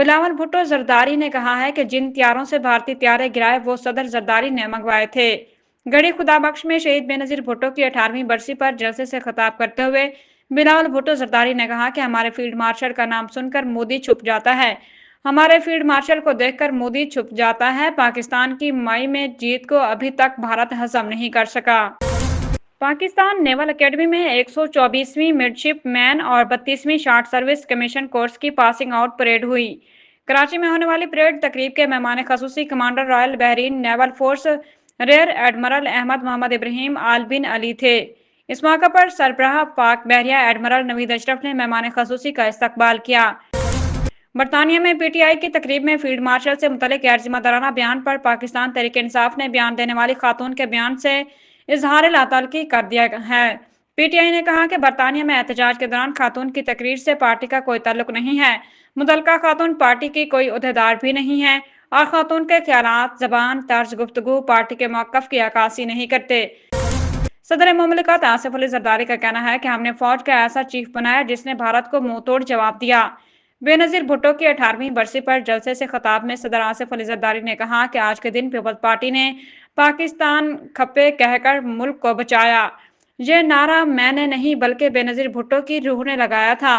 बिलावल भुट्टो जरदारी ने कहा है कि जिन त्यारों से भारतीय त्यारे गिराए वो सदर जरदारी ने मंगवाए थे। गढ़ी खुदाबख्श में शहीद बेनजीर भुट्टो की 18वीं बरसी पर जलसे से खिताब करते हुए बिलावल भुट्टो जरदारी ने कहा कि हमारे फील्ड मार्शल का नाम सुनकर मोदी छुप जाता है। हमारे फील्ड मार्शल को देखकर मोदी छुप जाता है। पाकिस्तान की मई में जीत को अभी तक भारत हजम नहीं कर सका। पाकिस्तान नेवल एकेडमी में 124वीं मिडशिप मैन और 32वीं शार्ट सर्विस कमीशन कोर्स की पासिंग आउट परेड हुई। कराची में होने वाली परेड तकरीब के मेहमान खसूसी commander royal Bahrain naval force rear admiral Ahmed Mohammed Ibrahim Al bin Ali थे। इस मौके पर सरबराह पाक बहरिया एडमरल नवीद अशरफ ने मेहमान खसूसी का इस्तकबाल किया। बरतानिया में पीटीआई की तकरीब में फील्ड मार्शल से मुतल्लिक गैर जिम्मेदाराना बयान पर पाकिस्तान तहरीक इंसाफ ने बयान देने वाली खातून के बयान से इजहार लातल्की कर दिया है। पीटीआई ने कहा कि बरतानिया में एहतजाज के दौरान खातून की तकरीर से पार्टी का कोई ताल्लुक नहीं है। मुतल्लिका खातून पार्टी की कोई ओहदेदार भी नहीं है और खातून के ख्यालात, जबान, तर्ज गुफ्तगू पार्टी के मौक़िफ़ की अक्कासी नहीं करते। सदर मुमलिकत आसिफ अली जरदारी का कहना है कि हमने फौज का ऐसा चीफ बनाया जिसने भारत को मुंह तोड़ जवाब दिया। बेनजीर भुट्टो की 18वीं बरसी पर जलसे से खिताब में सदर आसिफ अली जरदारी ने कहा कि आज के दिन पीपल्स पार्टी ने पाकिस्तान खप्पे कहकर मुल्क को बचाया। ये नारा मैंने नहीं बल्कि बेनजीर भुट्टो की रूह ने लगाया था।